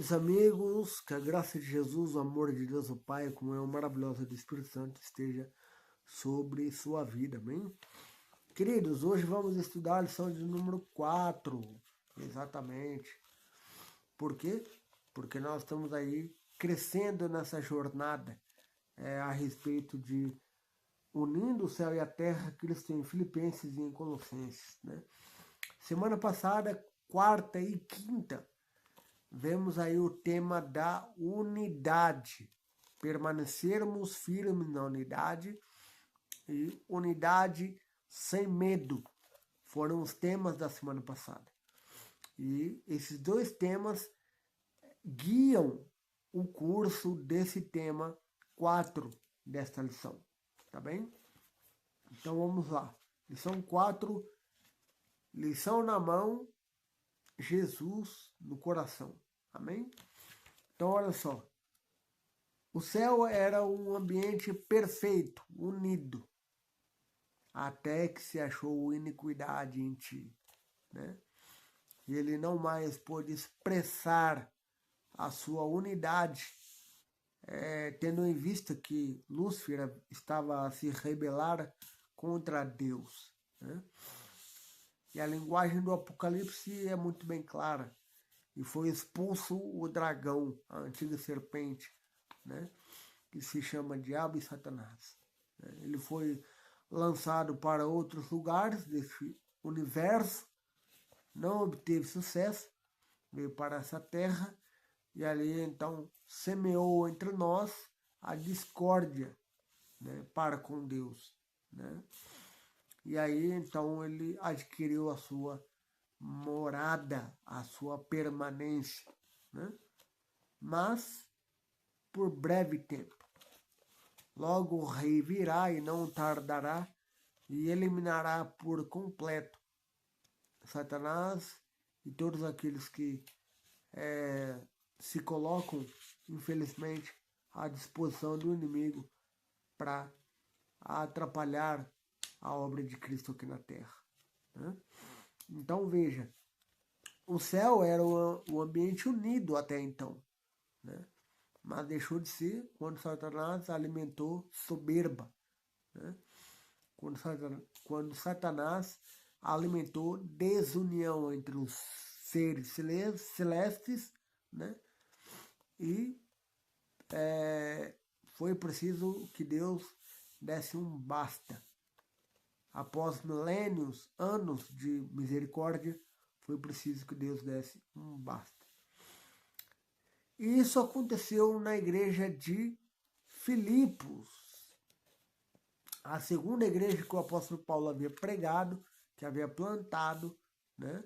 Queridos amigos, que a graça de Jesus, o amor de Deus o Pai, a comunhão maravilhosa do Espírito Santo esteja sobre sua vida, amém? Queridos, hoje vamos estudar a lição de número 4, exatamente. Por quê? Porque nós estamos aí crescendo nessa jornada a respeito de unindo o céu e a terra que eles têm em Filipenses e em Colossenses, né? Semana passada, quarta e quinta, vemos aí o tema da unidade. Permanecermos firmes na unidade e unidade sem medo. Foram os temas da semana passada. E esses dois temas guiam o curso desse tema 4 desta lição. Tá bem? Então vamos lá. Lição 4, lição na mão, Jesus no coração. Amém? Então, olha só. O céu era um ambiente perfeito, unido, até que se achou iniquidade em ti, né? E ele não mais pôde expressar a sua unidade, tendo em vista que Lúcifer estava a se rebelar contra Deus, né? E a linguagem do Apocalipse é muito bem clara. E foi expulso o dragão, a antiga serpente, né? Que se chama Diabo e Satanás. Ele foi lançado para outros lugares desse universo, não obteve sucesso, veio para essa terra e ali então semeou entre nós a discórdia, né, para com Deus, né? E aí então ele adquiriu a sua morada, a sua permanência, né? Mas por breve tempo. Logo o rei virá e não tardará e eliminará por completo Satanás e todos aqueles que se colocam, infelizmente, à disposição do inimigo para atrapalhar a obra de Cristo aqui na terra, né? Então veja, o céu era o ambiente unido até então, né? Mas deixou de ser quando Satanás alimentou soberba, né? Quando Satanás alimentou desunião entre os seres celestes, né? E foi preciso que Deus desse um basta. Após milênios, anos de misericórdia, foi preciso que Deus desse um basta. E isso aconteceu na igreja de Filipos, a segunda igreja que o apóstolo Paulo havia pregado, que havia plantado, né?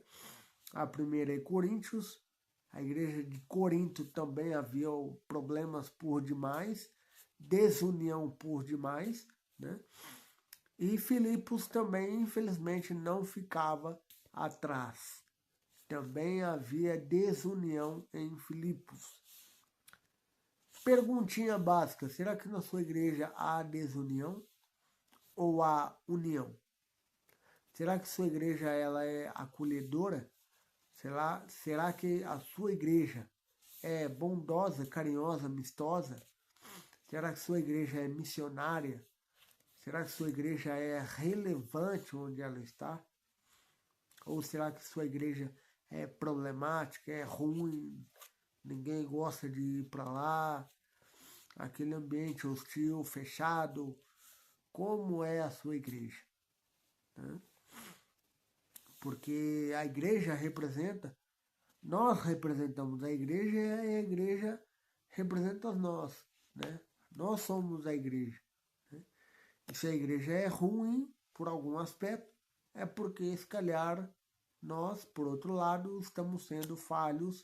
A primeira em Coríntios, a igreja de Corinto também havia problemas por demais, desunião por demais, né? E Filipos também, infelizmente, não ficava atrás. Também havia desunião em Filipos. Perguntinha básica, será que na sua igreja há desunião ou há união? Será que sua igreja ela é acolhedora? Será que a sua igreja é bondosa, carinhosa, amistosa? Será que sua igreja é missionária? Será que sua igreja é relevante onde ela está? Ou será que sua igreja é problemática, é ruim, ninguém gosta de ir para lá, aquele ambiente hostil, fechado? Como é a sua igreja? Né? Porque a igreja representa, nós representamos a igreja e a igreja representa nós, né? Nós somos a igreja. Né? E se a igreja é ruim por algum aspecto, é porque, se calhar, nós, por outro lado, estamos sendo falhos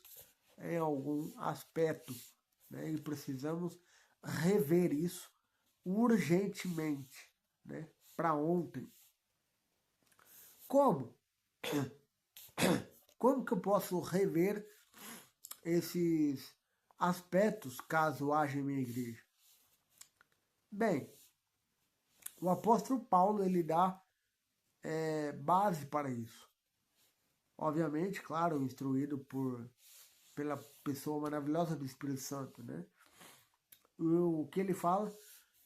em algum aspecto, né? E precisamos rever isso urgentemente, né? Para ontem. Como? Como que eu posso rever esses aspectos caso haja em minha igreja? Bem, o apóstolo Paulo ele dá base para isso. Obviamente, claro, instruído por pela pessoa maravilhosa do Espírito Santo, né? O que ele fala?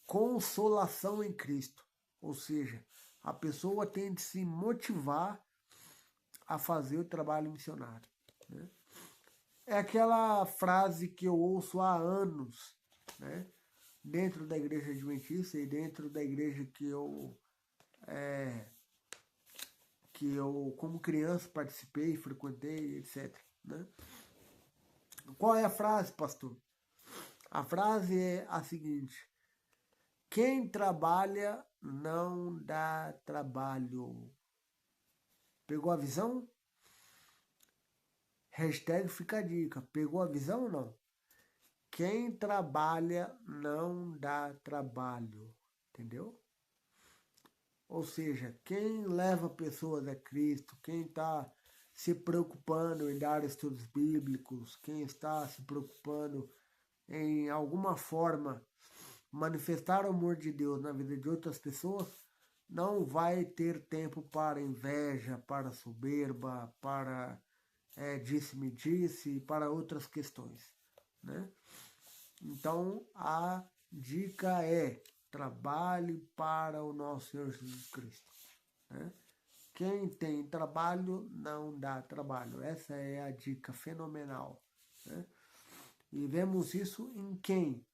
Consolação em Cristo. Ou seja, a pessoa tem de se motivar a fazer o trabalho missionário, né? É aquela frase que eu ouço há anos, né? Dentro da igreja adventista e dentro da igreja que eu como criança participei, frequentei, etc, né? Qual é a frase, pastor? A frase é a seguinte: quem trabalha não dá trabalho. Pegou a visão? Hashtag fica a dica. Pegou a visão ou não? Quem trabalha não dá trabalho. Entendeu? Ou seja, quem leva pessoas a Cristo, quem está se preocupando em dar estudos bíblicos, quem está se preocupando em alguma forma manifestar o amor de Deus na vida de outras pessoas, não vai ter tempo para inveja, para soberba, para disse-me-disse, para outras questões, né? Então, a dica é: trabalhe para o nosso Senhor Jesus Cristo, né? Quem tem trabalho não dá trabalho. Essa é a dica fenomenal, né? E vemos isso em quem?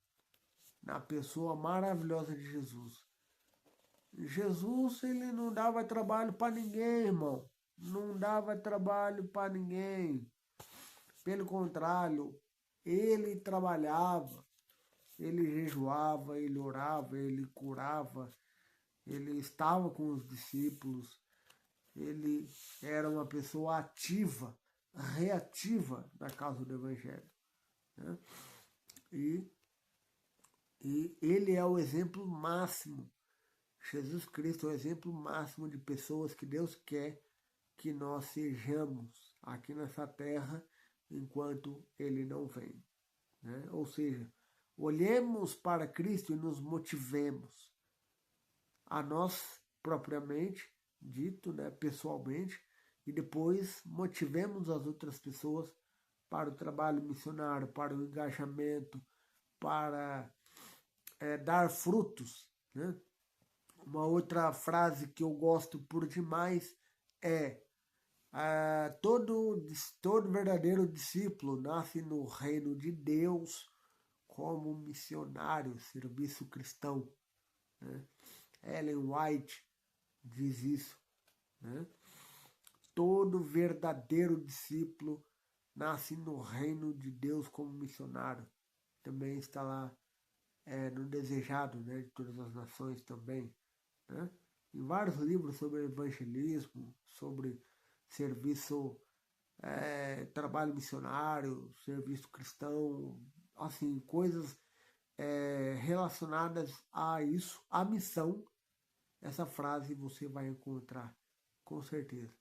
Na pessoa maravilhosa de Jesus. Jesus, ele não dava trabalho para ninguém, irmão. Não dava trabalho para ninguém. Pelo contrário, ele trabalhava, ele jejuava, ele orava, ele curava, ele estava com os discípulos, ele era uma pessoa ativa, reativa na causa do Evangelho, né? E, e ele é o exemplo máximo. Jesus Cristo é o exemplo máximo de pessoas que Deus quer que nós sejamos aqui nessa terra enquanto Ele não vem, né? Ou seja, olhemos para Cristo e nos motivemos a nós propriamente dito, né, pessoalmente, e depois motivemos as outras pessoas para o trabalho missionário, para o engajamento, para dar frutos, né? Uma outra frase que eu gosto por demais é: todo verdadeiro discípulo nasce no reino de Deus como missionário, serviço cristão, né? Ellen White diz isso, né? Todo verdadeiro discípulo nasce no reino de Deus como missionário. Também está lá no Desejado, né, de Todas as Nações também, né? Em vários livros sobre evangelismo, sobre serviço, trabalho missionário, serviço cristão, assim, coisas relacionadas a isso, a missão. Essa frase você vai encontrar, com certeza.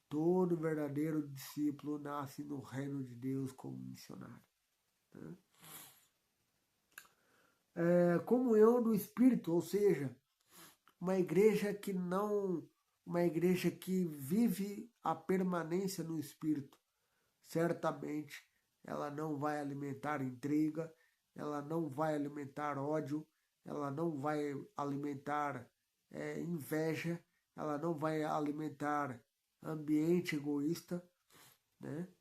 Todo verdadeiro discípulo nasce no reino de Deus como missionário, né? Comunhão do Espírito, ou seja, uma igreja que não, uma igreja que vive a permanência no Espírito, certamente ela não vai alimentar intriga, ela não vai alimentar ódio, ela não vai alimentar inveja, ela não vai alimentar ambiente egoísta, né?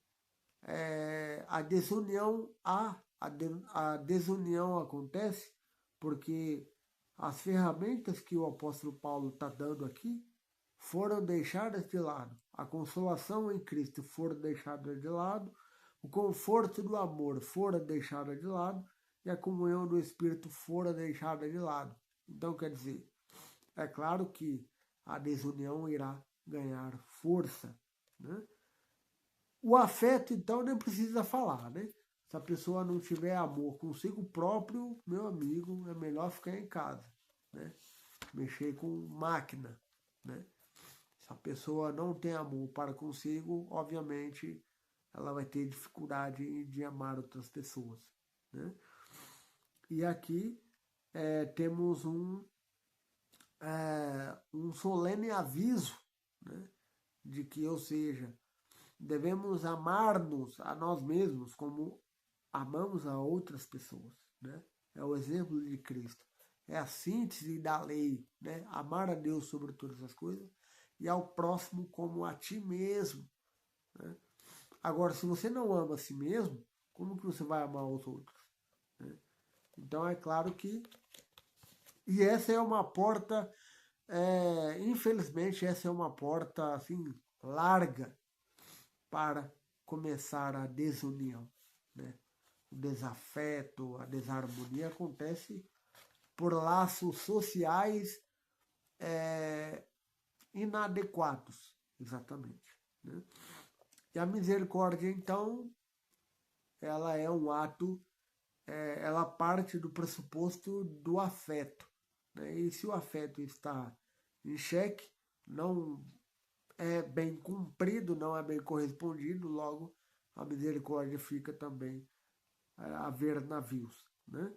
A desunião a desunião acontece porque as ferramentas que o apóstolo Paulo está dando aqui foram deixadas de lado. A consolação em Cristo foram deixadas de lado, o conforto do amor fora deixada de lado e a comunhão do Espírito fora deixada de lado. Então, quer dizer, é claro que a desunião irá ganhar força, né? O afeto, então, nem precisa falar, né? Se a pessoa não tiver amor consigo próprio, meu amigo, é melhor ficar em casa, né? Mexer com máquina, né? Se a pessoa não tem amor para consigo, obviamente, ela vai ter dificuldade de amar outras pessoas, né? E aqui temos um solene aviso, né? De que, ou seja, devemos amar-nos a nós mesmos como amamos a outras pessoas, né? É o exemplo de Cristo. É a síntese da lei, né? Amar a Deus sobre todas as coisas e ao próximo como a ti mesmo, né? Agora, se você não ama a si mesmo, como que você vai amar os outros, né? Então, é claro que... E essa é uma porta, infelizmente, essa é uma porta, assim, larga para começar a desunião, né? O desafeto, a desarmonia acontece por laços sociais inadequados, exatamente, né? E a misericórdia, então, ela é um ato, ela parte do pressuposto do afeto, né? E se o afeto está em xeque, não é bem cumprido, não é bem correspondido, logo a misericórdia fica também a ver navios, né?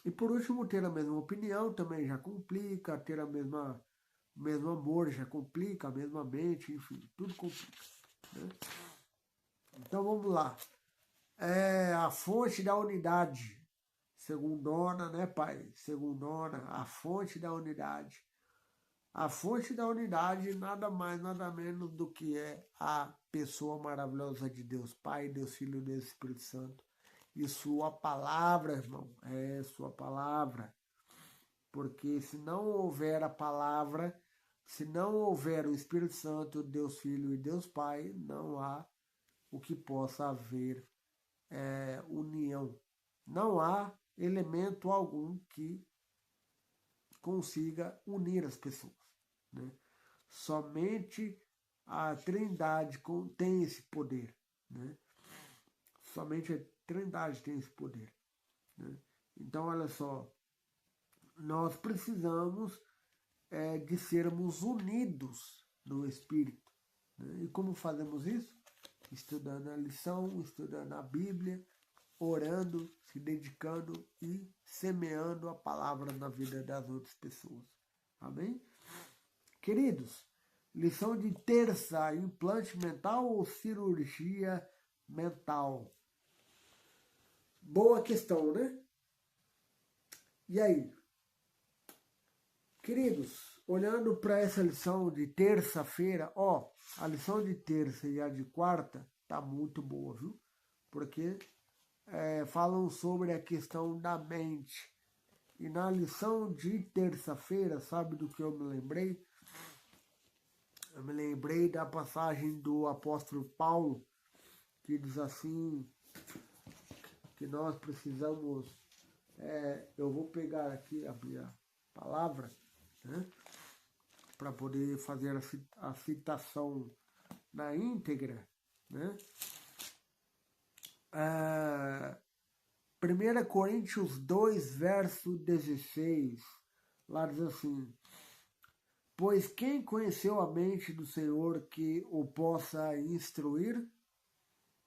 E por último, ter a mesma opinião também já complica, ter o mesmo amor já complica, a mesma mente, enfim, tudo complica, né? Então vamos lá. A fonte da unidade, segundona, né, pai? Segundona, a fonte da unidade. A fonte da unidade nada mais, nada menos do que é a pessoa maravilhosa de Deus Pai, Deus Filho e Deus Espírito Santo. E sua palavra, irmão, é sua palavra. Porque se não houver a palavra, se não houver o Espírito Santo, Deus Filho e Deus Pai, não há o que possa haver união. Não há elemento algum que consiga unir as pessoas, né? Somente a Trindade tem esse poder, né? Somente a Trindade tem esse poder, né? Então, olha só, nós precisamos de sermos unidos no Espírito, né? E como fazemos isso? Estudando a lição, estudando a Bíblia, orando, se dedicando e semeando a palavra na vida das outras pessoas. Amém? Queridos, lição de terça, implante mental ou cirurgia mental? Boa questão, né? E aí? Queridos, olhando para essa lição de terça-feira, a lição de terça e a de quarta tá muito boa, viu? Porque falam sobre a questão da mente. E na lição de terça-feira, sabe do que eu me lembrei? Eu me lembrei da passagem do apóstolo Paulo, que diz assim, que nós precisamos... eu vou pegar aqui a minha palavra, né, para poder fazer a citação na íntegra, né? 1 Coríntios 2, verso 16, lá diz assim: pois quem conheceu a mente do Senhor que o possa instruir?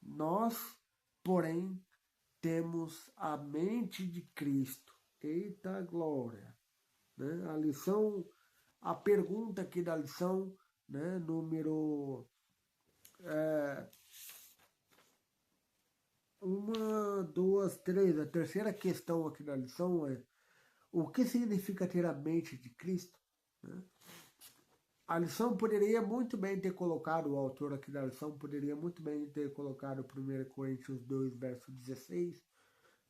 Nós, porém, temos a mente de Cristo. Eita glória! Né? A lição, a pergunta aqui da lição, né, número 1, 2, 3, a terceira questão aqui da lição é: o que significa ter a mente de Cristo? Né? A lição poderia muito bem ter colocado, o autor aqui da lição poderia muito bem ter colocado 1 Coríntios 2, verso 16,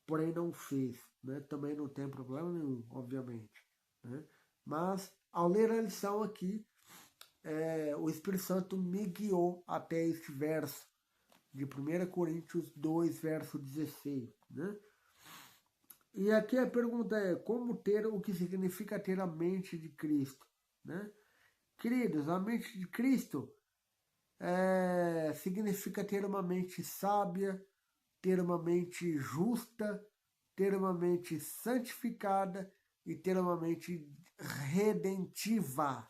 porém não fez, né? Também não tem problema nenhum, obviamente, né? Mas, ao ler a lição aqui, o Espírito Santo me guiou até este verso, de 1 Coríntios 2, verso 16, né? E aqui a pergunta é: como ter o que significa ter a mente de Cristo, né? Queridos, a mente de Cristo significa ter uma mente sábia, ter uma mente justa, ter uma mente santificada e ter uma mente redentiva.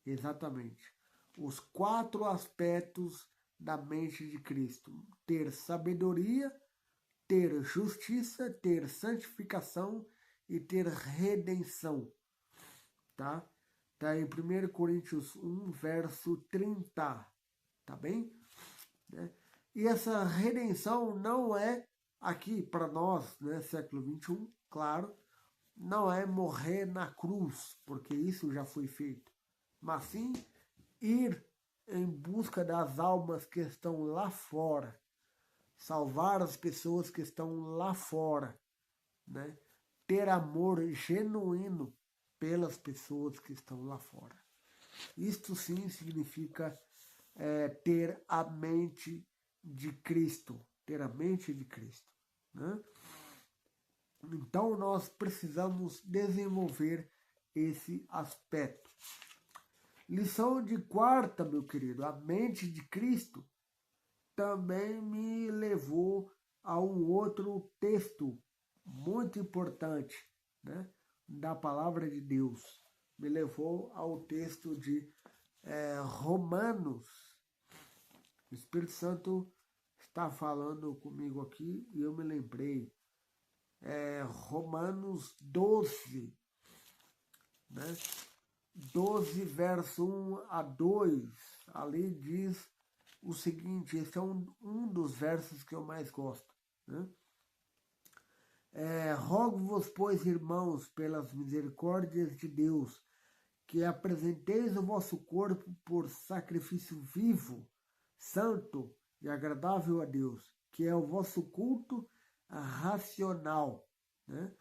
Exatamente. Os 4 aspectos da mente de Cristo: ter sabedoria, ter justiça, ter santificação e ter redenção. Tá? Tá em 1 Coríntios 1, verso 30. Tá bem? né? E essa redenção não é aqui para nós, né, século XXI, claro, não é morrer na cruz, porque isso já foi feito, mas sim ir em busca das almas que estão lá fora, salvar as pessoas que estão lá fora, né? Ter amor genuíno pelas pessoas que estão lá fora. Isto sim significa ter a mente de Cristo, ter a mente de Cristo, né? Então nós precisamos desenvolver esse aspecto. Lição de quarta, meu querido, a mente de Cristo também me levou a um outro texto muito importante, né, da palavra de Deus. Me levou ao texto de Romanos. O Espírito Santo está falando comigo aqui e eu me lembrei. Romanos 12, né? 12, verso 1 a 2, ali diz o seguinte, esse é um dos versos que eu mais gosto, né? Rogo-vos, pois, irmãos, pelas misericórdias de Deus, que apresenteis o vosso corpo por sacrifício vivo, santo e agradável a Deus, que é o vosso culto racional, né?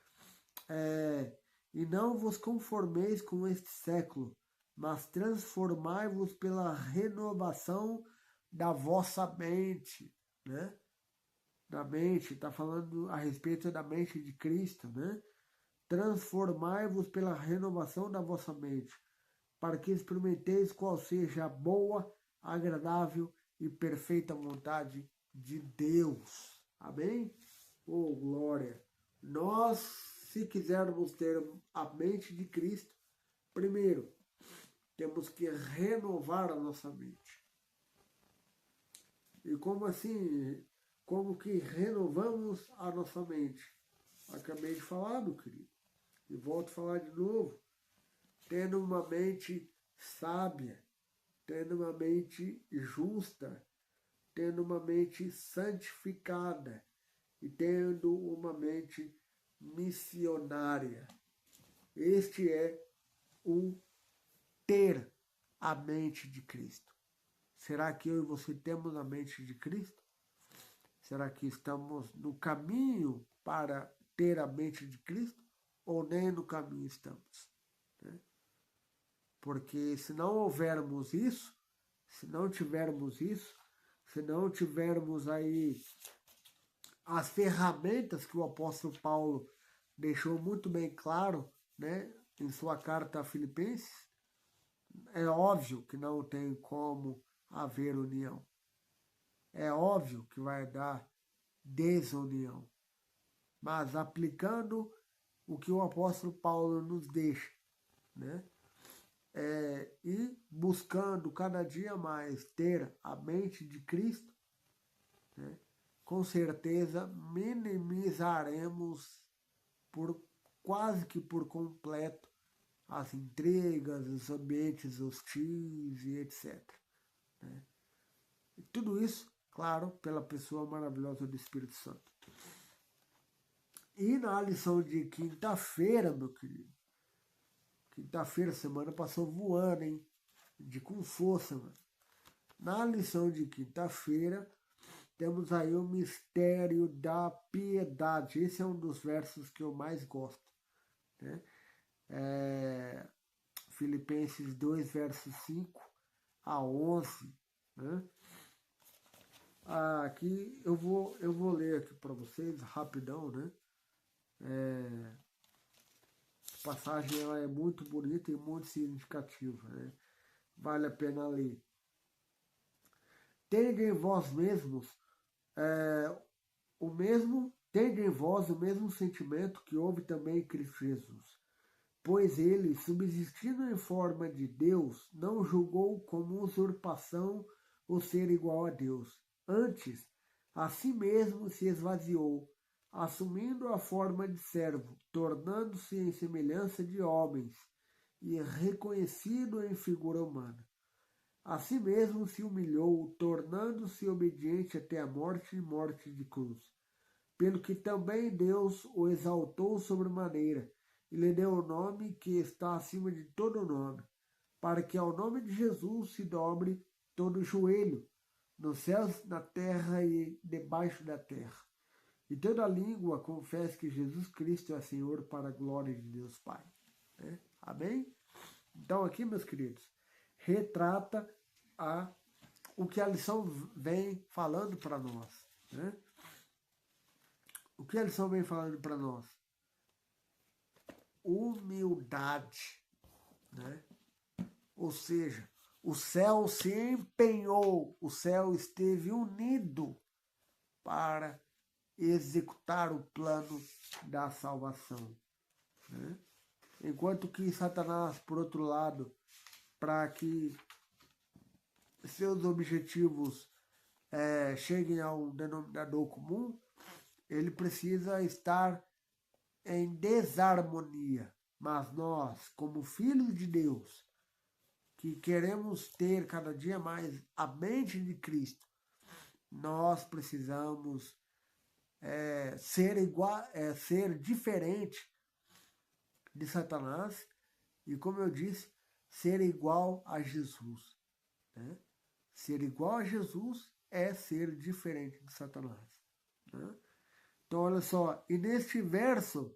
E não vos conformeis com este século, mas transformai-vos pela renovação da vossa mente, né? Da mente, está falando a respeito da mente de Cristo, né? Transformai-vos pela renovação da vossa mente, para que experimenteis qual seja a boa, agradável e perfeita vontade de Deus. Amém? Oh, glória! Nós, se quisermos ter a mente de Cristo, primeiro, temos que renovar a nossa mente. E como assim? Como que renovamos a nossa mente? Acabei de falar, meu querido. E volto a falar de novo. Tendo uma mente sábia, tendo uma mente justa, tendo uma mente santificada e tendo uma mente missionária. Este é o ter a mente de Cristo. Será que eu e você temos a mente de Cristo? Será que estamos no caminho para ter a mente de Cristo? Ou nem no caminho estamos? Né? Porque se não houvermos isso, se não tivermos isso, se não tivermos aí as ferramentas que o apóstolo Paulo deixou muito bem claro, né, em sua carta a Filipenses, é óbvio que não tem como haver união. É óbvio que vai dar desunião. Mas aplicando o que o apóstolo Paulo nos deixa, né? E buscando cada dia mais ter a mente de Cristo, né? Com certeza minimizaremos quase que por completo as intrigas, os ambientes hostis e etc. Né? E tudo isso, claro, pela pessoa maravilhosa do Espírito Santo. E na lição de quinta-feira, meu querido, quinta-feira, semana passou voando, hein? Com força, mano. Na lição de quinta-feira, temos aí o mistério da piedade. Esse é um dos versos que eu mais gosto, né? Filipenses 2, versos 5 a 11, né? Aqui eu vou ler aqui para vocês rapidão, né? A passagem ela é muito bonita e muito significativa, né? Vale a pena ler. Tende em vós mesmos tende em vós o mesmo sentimento que houve também em Cristo Jesus. Pois ele, subsistindo em forma de Deus, não julgou como usurpação o ser igual a Deus. Antes, a si mesmo se esvaziou, assumindo a forma de servo, tornando-se em semelhança de homens, e reconhecido em figura humana. A si mesmo se humilhou, tornando-se obediente até a morte e morte de cruz. Pelo que também Deus o exaltou sobremaneira, e lhe deu o nome que está acima de todo nome, para que ao nome de Jesus se dobre todo o joelho, nos céus, na terra e debaixo da terra. E toda língua confesse que Jesus Cristo é Senhor, para a glória de Deus Pai. Amém? Então aqui, meus queridos, retrata o que a lição vem falando para nós. Né? O que a lição vem falando para nós? Humildade. Né? Ou seja, o céu se empenhou, o céu esteve unido para executar o plano da salvação. Né? Enquanto que Satanás, por outro lado, para que seus objetivos cheguem a um denominador comum, ele precisa estar em desarmonia. Mas nós, como filhos de Deus, que queremos ter cada dia mais a mente de Cristo, nós precisamos ser diferente de Satanás e, como eu disse, ser igual a Jesus. Né? Ser igual a Jesus é ser diferente de Satanás. Né? Então, olha só, e neste verso,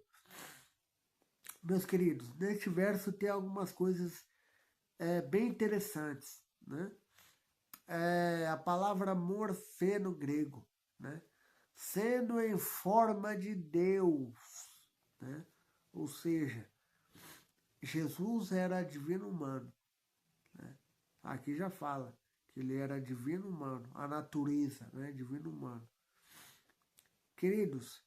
meus queridos, neste verso tem algumas coisas bem interessantes. Né? A palavra morfê no grego, né? Sendo em forma de Deus. Né? Ou seja, Jesus era divino humano. Né? Aqui já fala que ele era divino humano, a natureza, né? Divino humano. Queridos,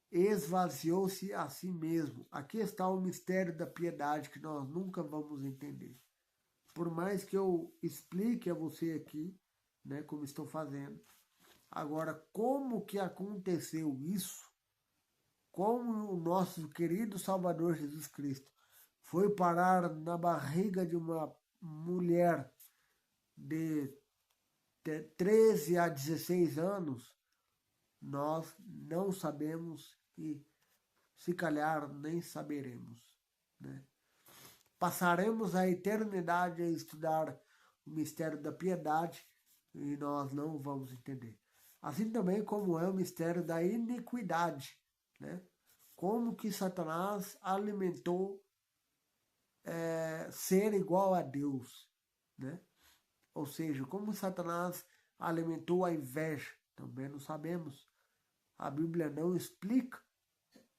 esvaziou-se a si mesmo. Aqui está o mistério da piedade que nós nunca vamos entender. Por mais que eu explique a você aqui, né, como estou fazendo. Agora, como que aconteceu isso? Como o nosso querido Salvador Jesus Cristo foi parar na barriga de uma mulher de 13 a 16 anos, nós não sabemos e, se calhar, nem saberemos. Né? Passaremos a eternidade a estudar o mistério da piedade e nós não vamos entender. Assim também como é o mistério da iniquidade. Né? Como que Satanás alimentou ser igual a Deus. Né? Ou seja, como Satanás alimentou a inveja, também não sabemos. A Bíblia não explica.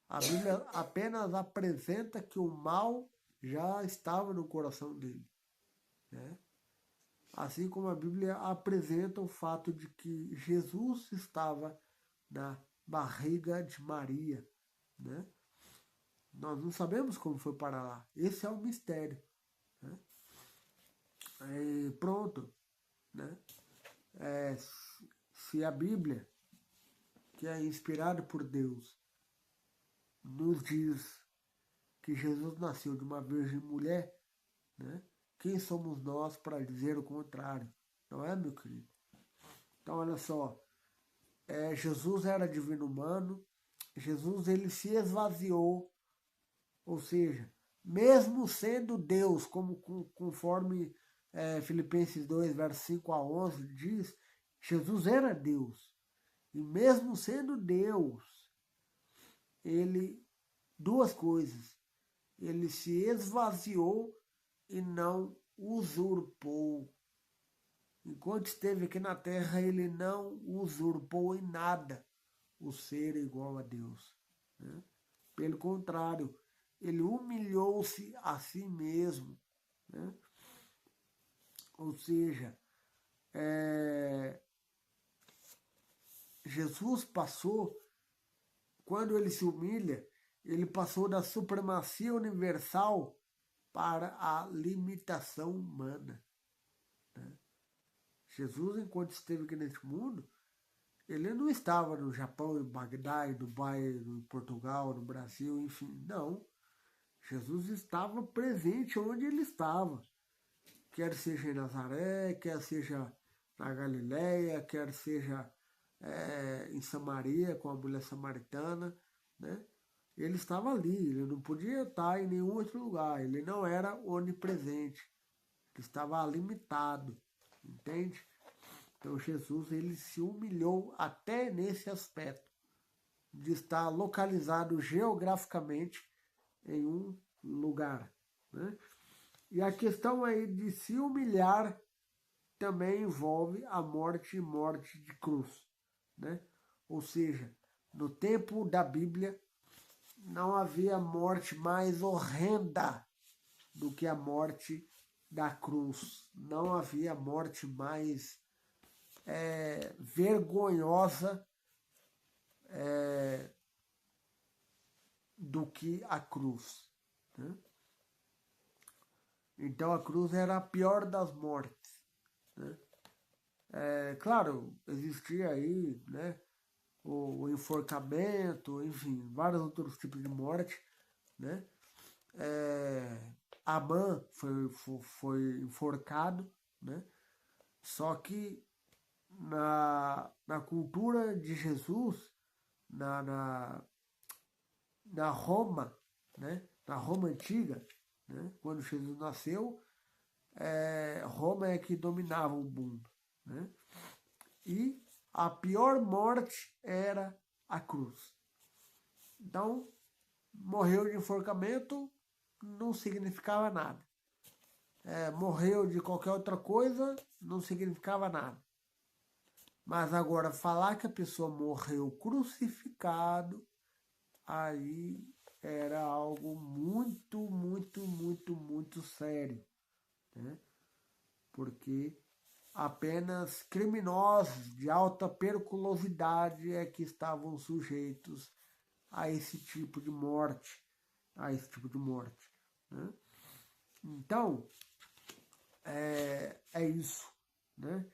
A Bíblia apenas apresenta que o mal já estava no coração dele. Né? Assim como a Bíblia apresenta o fato de que Jesus estava na barriga de Maria. Né? Nós não sabemos como foi para lá. Esse é o mistério. Né? E pronto. Né? Se a Bíblia, que é inspirada por Deus, nos diz que Jesus nasceu de uma virgem mulher, né? Quem somos nós para dizer o contrário? Não é, meu querido? Então, olha só. Jesus era divino humano. Jesus, ele se esvaziou. Ou seja, mesmo sendo Deus, conforme Filipenses 2, versos 5 a 11 diz, Jesus era Deus. E mesmo sendo Deus, ele, duas coisas, ele se esvaziou e não usurpou. Enquanto esteve aqui na terra, ele não usurpou em nada o ser igual a Deus. Né? Pelo contrário, ele humilhou-se a si mesmo. Né? Ou seja, Jesus passou, quando ele se humilha, ele passou da supremacia universal para a limitação humana. Né? Jesus, enquanto esteve aqui neste mundo, ele não estava no Japão, em Bagdá, em Dubai, em Portugal, no Brasil, enfim, não. Jesus estava presente onde ele estava. quer seja em Nazaré, quer seja na Galileia, quer seja em Samaria, com a mulher samaritana, né? Ele estava ali, ele não podia estar em nenhum outro lugar, ele não era onipresente, ele estava limitado, entende? Então Jesus, ele se humilhou até nesse aspecto, de estar localizado geograficamente em um lugar, né? E a questão aí de se humilhar também envolve a morte e morte de cruz, né? Ou seja, no tempo da Bíblia não havia morte mais horrenda do que a morte da cruz. Não havia morte mais vergonhosa do que a cruz, né? Então a cruz era a pior das mortes, né? Claro, existia aí, né, o enforcamento, enfim, vários outros tipos de morte, né? Amã foi enforcado, né? Só que na cultura de Jesus, na, na, na Roma, né? Na Roma antiga, né? Quando Jesus nasceu, Roma é que dominava o mundo, né? E a pior morte era a cruz. Então, morreu de enforcamento não significava nada. Morreu de qualquer outra coisa não significava nada. Mas agora, falar que a pessoa morreu crucificado, aí era algo muito, muito, muito, muito sério, né? Porque apenas criminosos de alta periculosidade é que estavam sujeitos a esse tipo de morte, né? Então, é isso, né?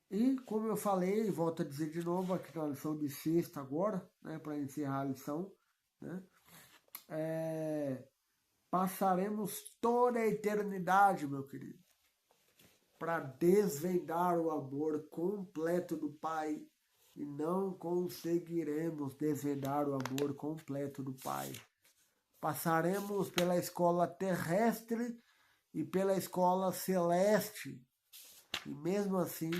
E como eu falei, volto a dizer de novo aqui na lição de sexta agora, né, para encerrar a lição, né? Passaremos toda a eternidade, meu querido, para desvendar o amor completo do Pai e não conseguiremos desvendar o amor completo do Pai. Passaremos pela escola terrestre e pela escola celeste e mesmo assim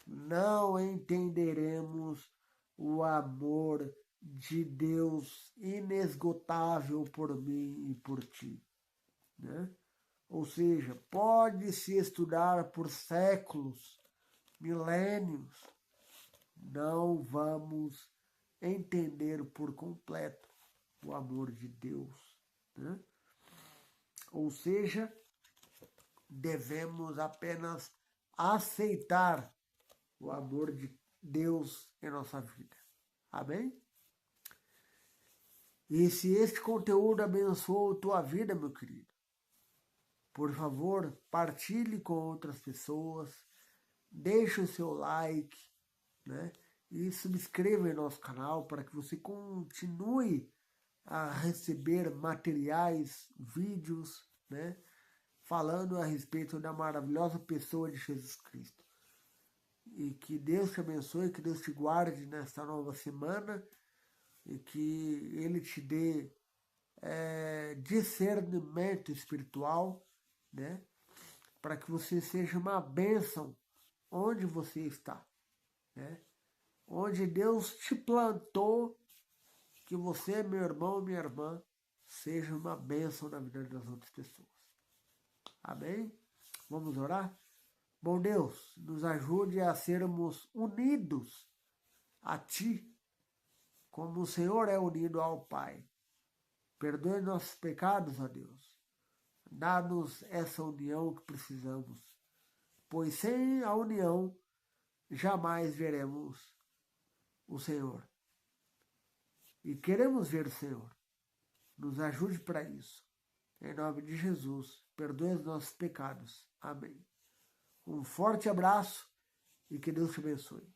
não entenderemos o amor de Deus inesgotável por mim e por ti, né? Ou seja, pode-se estudar por séculos, milênios, não vamos entender por completo o amor de Deus, né? Ou seja, devemos apenas aceitar o amor de Deus em nossa vida. Amém? E se este conteúdo abençoou tua vida, meu querido, por favor, partilhe com outras pessoas, deixe o seu like, né? E subscreva em nosso canal para que você continue a receber materiais, vídeos, né? Falando a respeito da maravilhosa pessoa de Jesus Cristo. E que Deus te abençoe, que Deus te guarde nesta nova semana e que Ele te dê discernimento espiritual, né? Para que você seja uma bênção onde você está, né? Onde Deus te plantou, que você, meu irmão, minha irmã, seja uma bênção na vida das outras pessoas. Amém? Vamos orar? Bom Deus, nos ajude a sermos unidos a Ti, como o Senhor é unido ao Pai. Perdoe nossos pecados, ó Deus. Dá-nos essa união que precisamos, pois sem a união jamais veremos o Senhor. E queremos ver o Senhor. Nos ajude para isso. Em nome de Jesus, perdoe os nossos pecados. Amém. Um forte abraço e que Deus te abençoe.